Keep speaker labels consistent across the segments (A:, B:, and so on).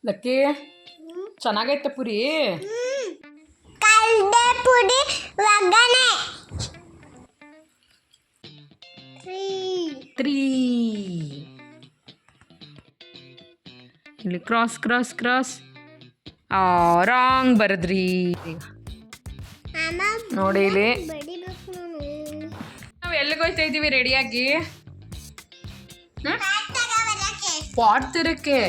A: Lucky ಚೆನ್ನಾಗೈತೆ ಪುರಿ.
B: ಕಲ್ದೆ ಪುಡಿ ಒಗ್ಗರಣೆ
A: 3 ಇಲ್ಲಿ ಕ್ರಾಸ್ ಕ್ರಾಸ್ ಕ್ರಾಸ್ ರಾಂಗ್ ಬರದ್ರಿ. ನೋಡಿ ಇಲ್ಲಿ ನಾವು ಎಲ್ಲಿಗೆ ಹೋಗ್ತಾ ಇದ್ದೀವಿ ರೆಡಿಯಾಗಿ? ಪಾಟ್ ತರಕ್ಕೆ.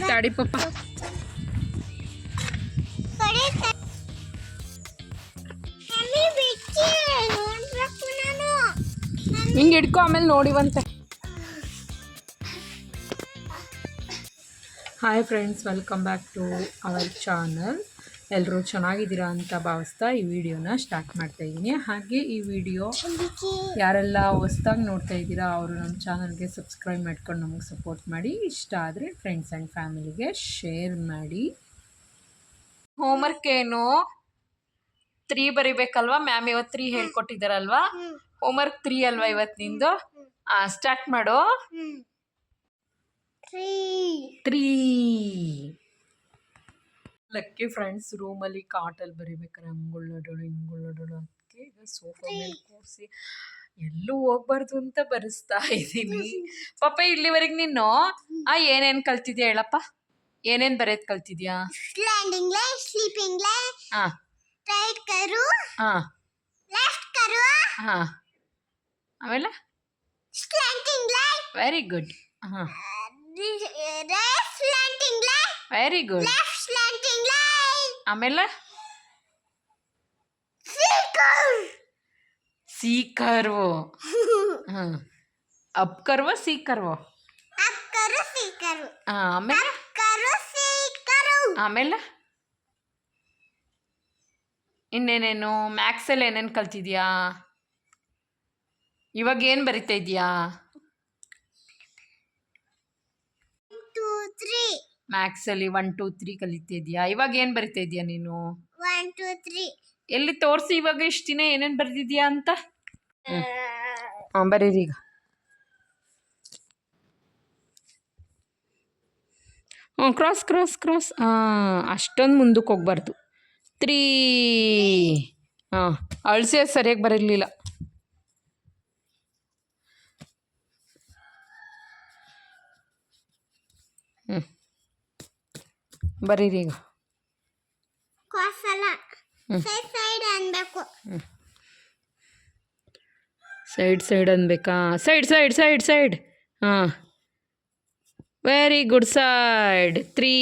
A: ತಡಿ ಪಪ್ಪ, ಹಿಂಗೆ ಹಿಡ್ಕೊ ಆಮೇಲೆ ನೋಡಿವಂತೆ. Hi friends, welcome back to our channel. ಎಲ್ಲರೂ ಚೆನ್ನಾಗಿದ್ದೀರಾ ಅಂತ ಭಾವಿಸ್ತಾ ಈ ವಿಡಿಯೋನ ಸ್ಟಾರ್ಟ್ ಮಾಡ್ತಾ ಇದ್ದೀನಿ. ಹಾಗೆ ಈ ವಿಡಿಯೋ ಯಾರೆಲ್ಲ ಹೊಸ್ದಾಗಿ ನೋಡ್ತಾ ಇದ್ದೀರಾ ಅವರು ನಮ್ಮ ಚಾನಲ್ಗೆ ಸಬ್ಸ್ಕ್ರೈಬ್ ಮಾಡ್ಕೊಂಡು ನಮಗೆ ಸಪೋರ್ಟ್ ಮಾಡಿ. ಇಷ್ಟ ಆದರೆ ಫ್ರೆಂಡ್ಸ್ ಆ್ಯಂಡ್ ಫ್ಯಾಮಿಲಿಗೆ ಶೇರ್ ಮಾಡಿ. ಹೋಮ್ವರ್ಕ್ ಏನು 3 ಬರಿಬೇಕಲ್ವಾ? ಮ್ಯಾಮ್ ಇವತ್ತು 3 ಹೇಳ್ಕೊಟ್ಟಿದ್ದಾರಲ್ವಾ? ಹೋಮ್ವರ್ಕ್ 3 ಅಲ್ವಾ ಇವತ್ತು ನಿಂದು? ಸ್ಟಾರ್ಟ್ ಮಾಡು. 3 ಲಕ್ಕಿ ಫ್ರೆಂಡ್ಸ್ ರೂಮಲ್ಲಿ ಕಾಟಲ್ಲಿ ಬರಿಬೇಕಾರೆ ಹಂಗೊಳ್ಳೋಡೋಳು ಹಿಂಗೊಳ್ಳೋಡೋಳು. ಅದಕ್ಕೆ ಈಗ ಸೋಫಾ ಮೇಲೆ ಕೂರಿಸಿ ಎಲ್ಲೂ ಹೋಗ್ಬಾರ್ದು ಅಂತ ಬರೆಸ್ತಾ ಇದ್ದೀನಿ. ಪಾಪ ಇಲ್ಲಿವರೆಗೆ ನೀನು ಏನೇನು ಕಲ್ತಿದ್ಯಾ ಹೇಳಪ್ಪ? ಏನೇನು ಬರೆಯೋದು ಕಲ್ತಿದ್ಯಾ?
B: Standing line, sleeping line, right curve, left curve,
A: ಆಮೇಲೆ
B: standing line,
A: very good.
B: Right slanting line,
A: very good.
B: Left slanting line,
A: ಆಮೇಲೆ C curve. Up curve, C curve.
B: Up curve, C curve.
A: ಆಮೇಲೆ
B: ಅಪ್ ಕರು, ಸಿ ಕರು.
A: ಆಮೇಲೆ ಇನ್ನೇನೇನು ಮ್ಯಾಕ್ಸಲ್ಲಿ ಏನೇನು ಕಲ್ತಿದ್ಯಾ? ಇವಾಗ ಏನು ಬರಿತಾ ಇದೆಯಾ?
B: 2 3
A: ಮ್ಯಾಕ್ಸಲ್ಲಿ 1 2 3 ಕಲಿತಿದ್ಯಾ? ಇವಾಗ ಏನು ಬರಿತಾ ಇದೆಯಾ ನೀನು?
B: 1 2 3.
A: ಎಲ್ಲಿ ತೋರಿಸಿ ಇವಾಗ ಇಷ್ಟು ದಿನ ಏನೇನು ಬರೆದಿದ್ಯಾ ಅಂತ. ಬರೀರಿ ಈಗ. Cross cross cross. ಅಷ್ಟೊಂದು ಮುಂದಕ್ಕೆ ಹೋಗ್ಬಾರ್ದು. 3 ಅಳಸೆ ಸರಿಯಾಗಿ ಬರಲಿಲ್ಲ. ಬರೀರಿ ಈಗ.
B: ಸೈಡ್ ಅನ್ಬೇಕು.
A: ಸೈಡ್ ಅನ್ಬೇಕಾ? Side side side side. Very good. Side 3.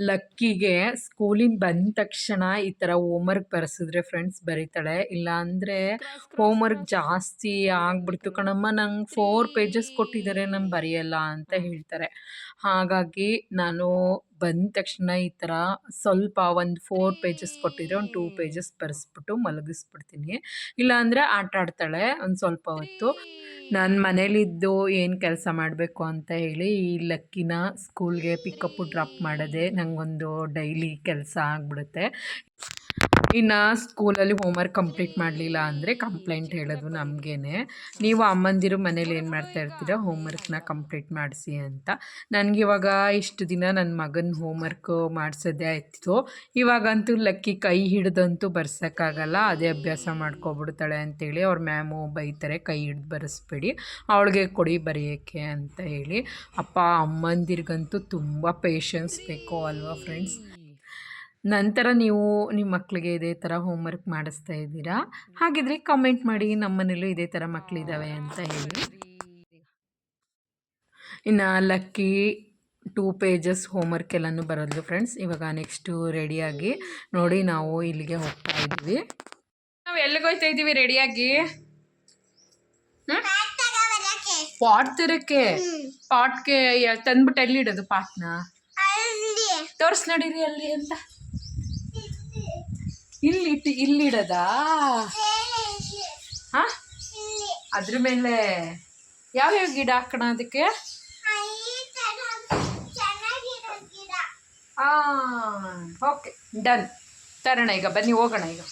A: ಲಕ್ಕಿಗೆ ಸ್ಕೂಲಿಂದ ಬಂದ ತಕ್ಷಣ ಈ ಥರ ಹೋಮ್ವರ್ಕ್ ಬರೆಸಿದ್ರೆ ಫ್ರೆಂಡ್ಸ್ ಬರೀತಾಳೆ. ಇಲ್ಲ ಅಂದರೆ ಹೋಮ್ವರ್ಕ್ ಜಾಸ್ತಿ ಆಗ್ಬಿಡ್ತು ಕಣಮ್ಮ, ನಂಗೆ 4 ಪೇಜಸ್ ಕೊಟ್ಟಿದ್ದಾರೆ, ನಂಗೆ ಬರೆಯಲ್ಲ ಅಂತ ಹೇಳ್ತಾರೆ. ಹಾಗಾಗಿ ನಾನು ಬಂದ ತಕ್ಷಣ ಈ ಥರ ಸ್ವಲ್ಪ ಒಂದು 4 ಪೇಜಸ್ ಕೊಟ್ಟಿದ್ರೆ ಒಂದು 2 ಪೇಜಸ್ ಬರೆಸ್ಬಿಟ್ಟು ಮಲಗಿಸ್ಬಿಡ್ತೀನಿ. ಇಲ್ಲಾಂದರೆ ಆಟ ಆಡ್ತಾಳೆ ಒಂದು ಸ್ವಲ್ಪ ಹೊತ್ತು. ನಾನು ಮನೇಲಿದ್ದು ಏನು ಕೆಲಸ ಮಾಡಬೇಕು ಅಂತ ಹೇಳಿ ಈ ಲಕ್ಕಿನ ಸ್ಕೂಲ್ಗೆ ಪಿಕಪ್ಪು ಡ್ರಾಪ್ ಮಾಡೋದೇ ನನಗೊಂದು ಡೈಲಿ ಕೆಲಸ ಆಗಿಬಿಡುತ್ತೆ. ಇನ್ನು ಸ್ಕೂಲಲ್ಲಿ ಹೋಮ್ವರ್ಕ್ ಕಂಪ್ಲೀಟ್ ಮಾಡಲಿಲ್ಲ ಅಂದರೆ ಕಂಪ್ಲೇಂಟ್ ಹೇಳೋದು ನಮಗೇನೆ. ನೀವು ಅಮ್ಮಂದಿರು ಮನೇಲಿ ಏನು ಮಾಡ್ತಾ ಇರ್ತೀರ, ಹೋಮ್ವರ್ಕ್ನ ಕಂಪ್ಲೀಟ್ ಮಾಡಿಸಿ ಅಂತ. ನನಗಿವಾಗ ಇಷ್ಟು ದಿನ ನನ್ನ ಮಗನ ಹೋಮ್ವರ್ಕು ಮಾಡಿಸೋದೇ ಆಯ್ತು. ಇವಾಗಂತೂ ಲಕ್ಕಿ ಕೈ ಹಿಡ್ದಂತೂ ಬರ್ಸೋಕ್ಕಾಗಲ್ಲ, ಅದೇ ಅಭ್ಯಾಸ ಮಾಡ್ಕೊಬಿಡ್ತಾಳೆ ಅಂತೇಳಿ ಅವ್ರ ಮ್ಯಾಮು ಬೈತಾರೆ, ಕೈ ಹಿಡ್ದು ಬರೆಸ್ಬೇಡಿ, ಅವಳಿಗೆ ಕೊಡಿ ಬರೆಯೋಕ್ಕೆ ಅಂತ ಹೇಳಿ. ಅಪ್ಪ ಅಮ್ಮಂದಿರಿಗಂತೂ ತುಂಬ ಪೇಷನ್ಸ್ ಬೇಕು ಅಲ್ವಾ ಫ್ರೆಂಡ್ಸ್? ನಂತರ ನೀವು ನಿಮ್ಮ ಮಕ್ಕಳಿಗೆ ಇದೇ ಥರ ಹೋಮ್ವರ್ಕ್ ಮಾಡಿಸ್ತಾ ಇದ್ದೀರಾ? ಹಾಗಿದ್ರೆ ಕಮೆಂಟ್ ಮಾಡಿ, ನಮ್ಮ ಮನೇಲೂ ಇದೇ ಥರ ಮಕ್ಕಳಿದ್ದಾವೆ ಅಂತ ಹೇಳಿ. ಇನ್ನು ಲಕ್ಕಿ 2 ಪೇಜಸ್ ಹೋಮ್ವರ್ಕ್ ಎಲ್ಲನೂ ಬರೋದು ಫ್ರೆಂಡ್ಸ್. ಇವಾಗ ನೆಕ್ಸ್ಟು ರೆಡಿಯಾಗಿ ನೋಡಿ ನಾವು ಇಲ್ಲಿಗೆ ಹೋಗ್ತಾ ಇದ್ದೀವಿ. ನಾವು ಎಲ್ಲಿಗೆ ಹೋಗ್ತಾ ಇದ್ದೀವಿ ರೆಡಿಯಾಗಿ? ಪಾಟ್ ತರಕ್ಕೆ. ಪಾಟ್ಗೆ ತಂದ್ಬಿಟ್ಟು ಎಲ್ಲಿಡೋದು ಪಾಟ್ನ? ತೋರ್ಸ್ ನಡೀರಿ ಅಲ್ಲಿ ಅಂತ. ಇಲ್ಲಿಡೋದಾ? ಅದ್ರ ಮೇಲೆ ಯಾವ್ಯಾವ ಗಿಡ ಹಾಕೋಣ ಅದಕ್ಕೆ? Okay done. ತರೋಣ ಈಗ, ಬನ್ನಿ ಹೋಗೋಣ ಈಗ.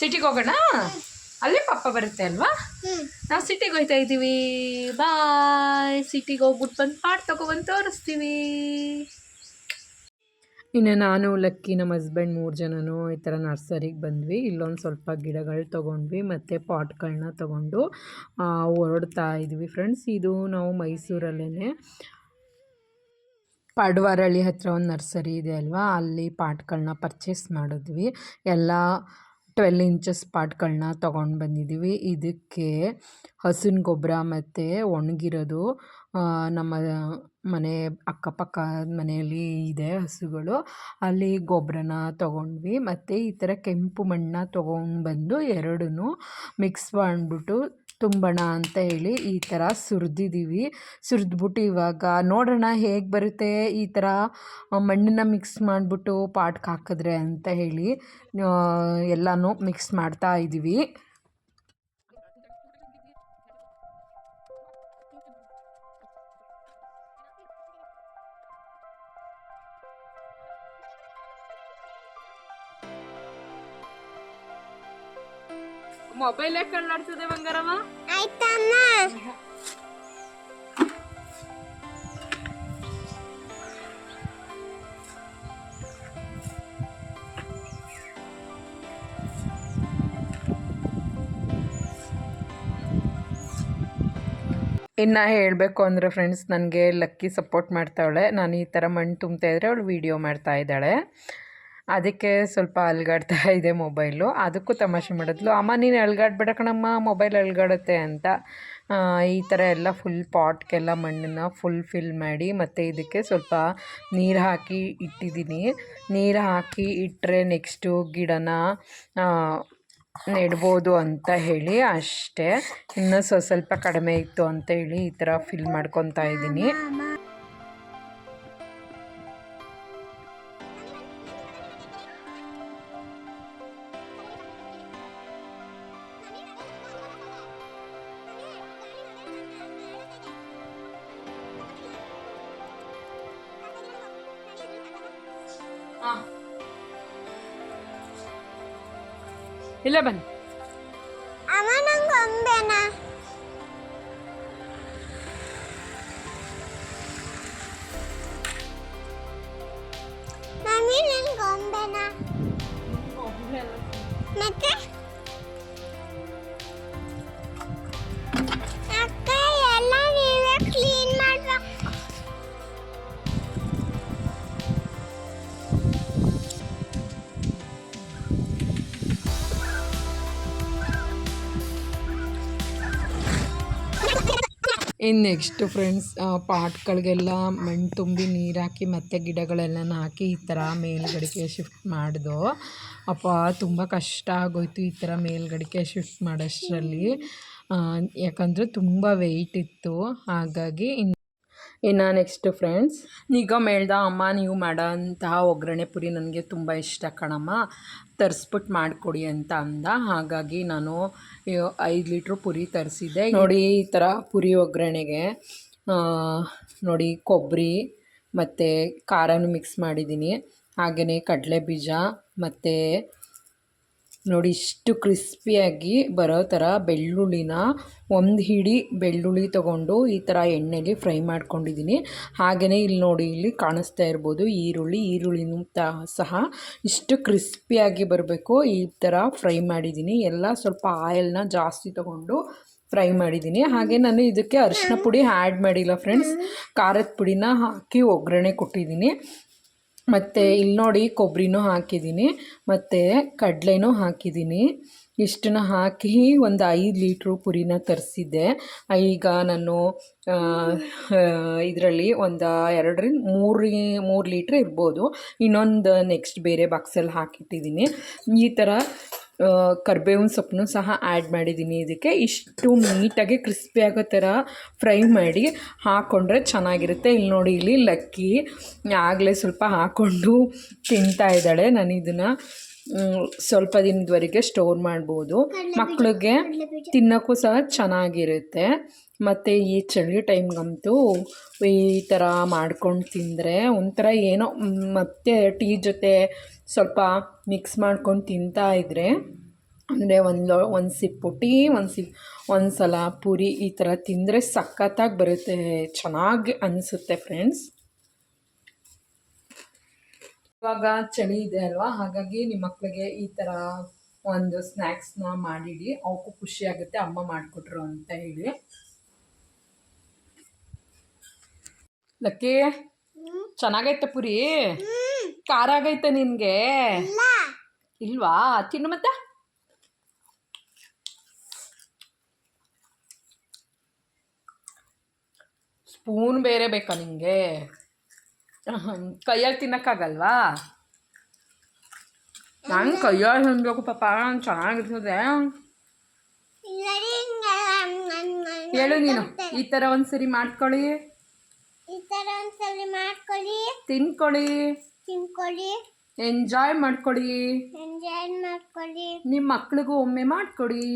A: ಸಿಟಿಗೆ ಹೋಗೋಣ, ಅಲ್ಲೇ ಪಪ್ಪ ಬರುತ್ತೆ ಅಲ್ವಾ.
B: ಹ್ಮ್
A: ನಾವು ಸಿಟಿಗೆ ಹೋಗ್ತಾ ಇದ್ದೀವಿ. ಬಾಯ್. ಸಿಟಿಗೆ ಹೋಗ್ಬಿಟ್ಟು ಬಂದು ಪಾಟ್ ತೊಗೊಬಂದು ತೋರಿಸ್ತೀವಿ. ಇನ್ನು ನಾನು ಲಕ್ಕಿ ನಮ್ಮ ಹಸ್ಬೆಂಡ್ 3 ಜನನೂ ಈ ಥರ ನರ್ಸರಿಗೆ ಬಂದ್ವಿ. ಇಲ್ಲೊಂದು ಸ್ವಲ್ಪ ಗಿಡಗಳು ತೊಗೊಂಡ್ವಿ ಮತ್ತು ಪಾಟ್ಗಳನ್ನ ತೊಗೊಂಡು ಹೊರಡ್ತಾ ಇದ್ವಿ ಫ್ರೆಂಡ್ಸ್. ಇದು ನಾವು ಮೈಸೂರಲ್ಲೇ ಪಡ್ವಾರಳ್ಳಿ ಹತ್ರ ಒಂದು ನರ್ಸರಿ ಇದೆ ಅಲ್ವಾ, ಅಲ್ಲಿ ಪಾಟ್ಗಳನ್ನ ಪರ್ಚೇಸ್ ಮಾಡಿದ್ವಿ. ಎಲ್ಲ 12 ಇಂಚಸ್ ಪಾಟ್ಗಳನ್ನ ತೊಗೊಂಡು ಬಂದಿದ್ದೀವಿ. ಇದಕ್ಕೆ ಹಸುವಿನ ಗೊಬ್ಬರ ಮತ್ತು ಒಣಗಿರೋದು ನಮ್ಮ ಮನೆ ಅಕ್ಕಪಕ್ಕ ಮನೆಯಲ್ಲಿ ಇದೆ ಹಸುಗಳು, ಅಲ್ಲಿ ಗೊಬ್ಬರನ ತೊಗೊಂಡ್ವಿ. ಮತ್ತು ಈ ಥರ ಕೆಂಪು ಮಣ್ಣನ್ನ ತೊಗೊಂಡ್ಬಂದು ಎರಡೂ ಮಿಕ್ಸ್ ಮಾಡಿಬಿಟ್ಟು ತುಂಬೋಣ ಅಂತ ಹೇಳಿ ಈ ಥರ ಸುರಿದಿದ್ದೀವಿ. ಸುರಿದ್ಬಿಟ್ಟು ಇವಾಗ ನೋಡೋಣ ಹೇಗೆ ಬರುತ್ತೆ ಈ ಥರ ಮಣ್ಣನ್ನು ಮಿಕ್ಸ್ ಮಾಡಿಬಿಟ್ಟು ಪಾಟ್ಗೆ ಹಾಕಿದ್ರೆ ಅಂತ ಹೇಳಿ ಎಲ್ಲನೂ ಮಿಕ್ಸ್ ಮಾಡ್ತಾ ಇದ್ದೀವಿ. ಮೊಬೈಲ್ ಯಾಕೆ ಕಳ್ಳಾಡ್ತದೆ ಬಂಗಾರಮ್ಮ?
B: ಆಯ್ತಮ್ಮ.
A: ಇನ್ನು ಹೇಳಬೇಕು ಅಂದರೆ ಫ್ರೆಂಡ್ಸ್, ನನಗೆ ಲಕ್ಕಿ ಸಪೋರ್ಟ್ ಮಾಡ್ತಾವಳೆ. ನಾನು ಈ ಥರ ಮಣ್ಣು ತುಂಬ್ತಾಯಿದ್ರೆ ಅವಳು ವೀಡಿಯೋ ಮಾಡ್ತಾ ಇದ್ದಾಳೆ. ಅದಕ್ಕೆ ಸ್ವಲ್ಪ ಅಲ್ಗಾಡ್ತಾ ಇದೆ ಮೊಬೈಲು. ಅದಕ್ಕೂ ತಮಾಷೆ ಮಾಡಿದ್ಲು, ಅಮ್ಮ ನೀನು ಅಲ್ಗಾಡ್ಬೇಡ ಕಣಮ್ಮ, ಮೊಬೈಲ್ ಅಲ್ಗಾಡುತ್ತೆ ಅಂತ. ಈ ಥರ ಎಲ್ಲ ಫುಲ್ ಪಾಟ್ಗೆಲ್ಲ ಮಣ್ಣನ್ನು ಫುಲ್ ಫಿಲ್ ಮಾಡಿ ಮತ್ತು ಇದಕ್ಕೆ ಸ್ವಲ್ಪ ನೀರು ಹಾಕಿ ಇಟ್ಟಿದ್ದೀನಿ. ನೀರು ಹಾಕಿ ಇಟ್ಟರೆ ನೆಕ್ಸ್ಟು ಗಿಡನ ನೆಡ್ಬೋದು ಅಂತ ಹೇಳಿ ಅಷ್ಟೇ. ಇನ್ನೂ ಸ್ವಲ್ಪ ಕಡಿಮೆ ಇತ್ತು ಅಂತ ಹೇಳಿ ಈ ಥರ ಫಿಲ್ ಮಾಡ್ಕೊತಾ ಇದ್ದೀನಿ. ಇಲ್ಲ ಬನ್ನಿ.
B: ಅಮ್ಮ ನಂಗೆ ಗೊಂಬೆನಾ? ಮಮ್ಮಿ ನಂಗೆ ಗೊಂಬೆನಾ? ಮತ್ತೆ ಅಕ್ಕ ಎಲ್ಲ ನೀವೇ ಕ್ಲೀನ್ ಮಾಡ್ಬೇಕು.
A: ಇನ್ನು ನೆಕ್ಸ್ಟು ಫ್ರೆಂಡ್ಸ್, ಪಾಟ್ಗಳಿಗೆಲ್ಲ ಮಣ್ಣು ತುಂಬಿ ನೀರು ಹಾಕಿ ಮತ್ತು ಗಿಡಗಳೆಲ್ಲನ ಹಾಕಿ ಈ ಥರ ಮೇಲ್ಗಡೆಗೆ ಶಿಫ್ಟ್ ಮಾಡಿದೋ. ಅಪ್ಪ ತುಂಬ ಕಷ್ಟ ಆಗೋಯ್ತು ಈ ಥರ ಮೇಲ್ಗಡೆಗೆ ಶಿಫ್ಟ್ ಮಾಡೋಷ್ಟರಲ್ಲಿ, ಯಾಕಂದರೆ ತುಂಬ ವೆಯ್ಟ್ ಇತ್ತು. ಹಾಗಾಗಿ ಇನ್ನು ನೆಕ್ಸ್ಟು ಫ್ರೆಂಡ್ಸ್, ನಿಗಮ್ ಹೇಳ್ದ, ಅಮ್ಮ ನೀವು ಮಾಡೋಂತಹ ಒಗ್ಗರಣೆ ಪುರಿ ನನಗೆ ತುಂಬ ಇಷ್ಟ ಕಣಮ್ಮ, ತರಿಸ್ಬಿಟ್ಟು ಮಾಡಿಕೊಡಿ ಅಂತ ಅಂದ. ಹಾಗಾಗಿ ನಾನು 5 ಲೀಟ್ರ್ ಪುರಿ ತರಿಸಿದ್ದೆ. ನೋಡಿ ಈ ಥರ ಪುರಿ ಒಗ್ಗರಣೆಗೆ ನೋಡಿ ಕೊಬ್ಬರಿ ಮತ್ತು ಖಾರನೂ ಮಿಕ್ಸ್ ಮಾಡಿದ್ದೀನಿ. ಹಾಗೆಯೇ ಕಡಲೆ ಬೀಜ ಮತ್ತು ನೋಡಿ ಇಷ್ಟು ಕ್ರಿಸ್ಪಿಯಾಗಿ ಬರೋ ಥರ ಬೆಳ್ಳುಳ್ಳಿನ 1 ಹಿಡಿ ಬೆಳ್ಳುಳ್ಳಿ ತೊಗೊಂಡು ಈ ಥರ ಎಣ್ಣೆಲಿ ಫ್ರೈ ಮಾಡ್ಕೊಂಡಿದ್ದೀನಿ. ಹಾಗೆಯೇ ಇಲ್ಲಿ ನೋಡಿ, ಇಲ್ಲಿ ಕಾಣಿಸ್ತಾ ಇರ್ಬೋದು ಈರುಳ್ಳಿನೂ ಸಹ ಇಷ್ಟು ಕ್ರಿಸ್ಪಿಯಾಗಿ ಬರಬೇಕು ಈ ಥರ ಫ್ರೈ ಮಾಡಿದ್ದೀನಿ. ಎಲ್ಲ ಸ್ವಲ್ಪ ಆಯಿಲ್ನ ಜಾಸ್ತಿ ತೊಗೊಂಡು ಫ್ರೈ ಮಾಡಿದ್ದೀನಿ. ಹಾಗೆ ನಾನು ಇದಕ್ಕೆ ಅರಿಶಿನ ಪುಡಿ ಆ್ಯಡ್ ಮಾಡಿಲ್ಲ ಫ್ರೆಂಡ್ಸ್, ಖಾರದ ಪುಡಿನ ಹಾಕಿ ಒಗ್ಗರಣೆ ಕೊಟ್ಟಿದ್ದೀನಿ. ಮತ್ತು ಇಲ್ಲಿ ನೋಡಿ ಕೊಬ್ಬರಿನೂ ಹಾಕಿದ್ದೀನಿ ಮತ್ತು ಕಡಲೆನೂ ಹಾಕಿದ್ದೀನಿ. ಇಷ್ಟನ್ನ ಹಾಕಿ ಒಂದು 5 ಲೀಟ್ರು ಪುರಿನ ತರಿಸಿದ್ದೆ. ಈಗ ನಾನು ಇದರಲ್ಲಿ ಒಂದು 2ರಿಂದ 3 ಲೀಟ್ರ್ ಇರ್ಬೋದು. ಇನ್ನೊಂದು ನೆಕ್ಸ್ಟ್ ಬೇರೆ ಬಾಕ್ಸಲ್ಲಿ ಹಾಕಿಟ್ಟಿದ್ದೀನಿ. ಈ ಥರ ಕರಿಬೇವಿನ ಸೊಪ್ಪನ್ನು ಸಹ ಆ್ಯಡ್ ಮಾಡಿದ್ದೀನಿ ಇದಕ್ಕೆ. ಇಷ್ಟು ನೀಟಾಗಿ ಕ್ರಿಸ್ಪಿ ಆಗೋ ಥರ ಫ್ರೈ ಮಾಡಿ ಹಾಕ್ಕೊಂಡ್ರೆ ಚೆನ್ನಾಗಿರುತ್ತೆ. ಇಲ್ಲಿ ನೋಡಿ, ಇಲ್ಲಿ ಲಕ್ಕಿ ಆಗಲೇ ಸ್ವಲ್ಪ ಹಾಕ್ಕೊಂಡು ತಿಂತಾ ಇದ್ದಾಳೆ. ನಾನು ಇದನ್ನು ಸ್ವಲ್ಪ ದಿನದವರೆಗೆ ಸ್ಟೋರ್ ಮಾಡ್ಬೋದು, ಮಕ್ಕಳಿಗೆ ತಿನ್ನೋಕ್ಕೂ ಸಹ ಚೆನ್ನಾಗಿರುತ್ತೆ. ಮತ್ತು ಈ ಚಳಿ ಟೈಮ್ಗಂತೂ ಈ ಥರ ಮಾಡ್ಕೊಂಡು ತಿಂದರೆ ಒಂಥರ ಏನೋ, ಮತ್ತು ಟೀ ಜೊತೆ ಸ್ವಲ್ಪ ಮಿಕ್ಸ್ ಮಾಡ್ಕೊಂಡು ತಿಂತಾ ಇದ್ದರೆ ಅಂದರೆ ಒಂದು ಸಿಪ್ಪು ಟೀ ಒಂದು ಸಲ ಪೂರಿ ಈ ಥರ ತಿಂದರೆ ಸಖತ್ತಾಗಿ ಬರುತ್ತೆ, ಚೆನ್ನಾಗಿ ಅನಿಸುತ್ತೆ ಫ್ರೆಂಡ್ಸ್. ಇವಾಗ ಚಳಿ ಇದೆ ಅಲ್ವಾ, ಹಾಗಾಗಿ ನಿಮ್ಮ ಮಕ್ಕಳಿಗೆ ಈ ಥರ ಒಂದು ಸ್ನ್ಯಾಕ್ಸ್ನ ಮಾಡಿಡಿ, ಅವಕ್ಕೂ ಖುಷಿಯಾಗುತ್ತೆ ಅಮ್ಮ ಮಾಡಿಕೊಟ್ರು ಅಂತ ಹೇಳಿ. ಲಕ್ಕಿ ಚೆನ್ನಾಗೈತೆ ಪುರಿ, ಖಾರ ಆಗೈತೆ ನಿನಗೆ ಇಲ್ವಾ? ತಿನ್ನು ಮತ್ತೆ. ಸ್ಪೂನ್ ಬೇರೆ ಬೇಕಾ ನಿಮಗೆ? ಕೈಯಲ್ಲಿ ತಿನ್ನೋಕ್ಕಾಗಲ್ವಾ? ನಾನು ಕೈಯಲ್ಲಿ ತಿನ್ಬೇಕು ಪಾಪ, ಚೆನ್ನಾಗಿರ್ತದೆ. ಹೇಳು ನೀನು, ಈ ಥರ ಒಂದ್ಸರಿ ಮಾಡ್ಕೊಳ್ಳಿ,
B: ಈ ಥರ ಒಂದ್ಸಲಿ ಮಾಡ್ಕೊಳ್ಳಿ,
A: ತಿನ್ಕೊಳ್ಳಿ, ಎಂಜಾಯ್ ಮಾಡ್ಕೊಳ್ಳಿ, ನಿಮ್ಮ ಮಕ್ಳಿಗೂ ಒಮ್ಮೆ ಮಾಡ್ಕೊಡಿ,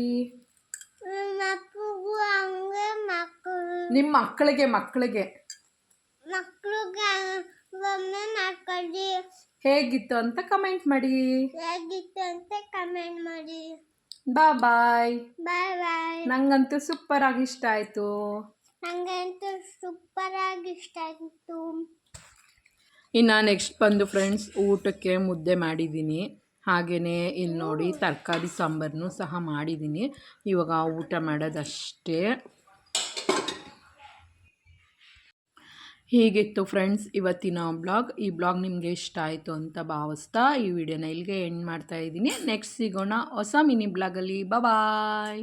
A: ನಿಮ್ಮ ಮಕ್ಕಳಿಗೆ
B: ಒಮ್ಮೆ ಮಾಡ್ಕೊಳ್ಳಿ.
A: ಹೇಗಿತ್ತು ಅಂತ ಕಮೆಂಟ್ ಮಾಡಿ. ಬಾಯ್. ನಂಗಂತೂ ಸೂಪರ್ ಆಗಿ ಇಷ್ಟ ಆಯ್ತು. ಇನ್ನು ನೆಕ್ಸ್ಟ್ ಬಂದು ಫ್ರೆಂಡ್ಸ್ ಊಟಕ್ಕೆ ಮುದ್ದೆ ಮಾಡಿದ್ದೀನಿ, ಹಾಗೆಯೇ ಇಲ್ಲಿ ನೋಡಿ ತರಕಾರಿ ಸಾಂಬಾರನ್ನು ಸಹ ಮಾಡಿದ್ದೀನಿ. ಇವಾಗ ಊಟ ಮಾಡೋದಷ್ಟೇ. ಹೀಗಿತ್ತು ಫ್ರೆಂಡ್ಸ್ ಇವತ್ತಿನ ಬ್ಲಾಗ್. ಈ ಬ್ಲಾಗ್ ನಿಮಗೆ ಇಷ್ಟ ಆಯಿತು ಅಂತ ಭಾವಿಸ್ತಾ ಈ ವಿಡಿಯೋನ ಇಲ್ಲಿಗೆ ಎಂಡ್ ಮಾಡ್ತಾ ಇದ್ದೀನಿ. ನೆಕ್ಸ್ಟ್ ಸಿಗೋಣ ಹೊಸ ಮಿನಿ ಬ್ಲಾಗಲ್ಲಿ. ಬಾಯ್.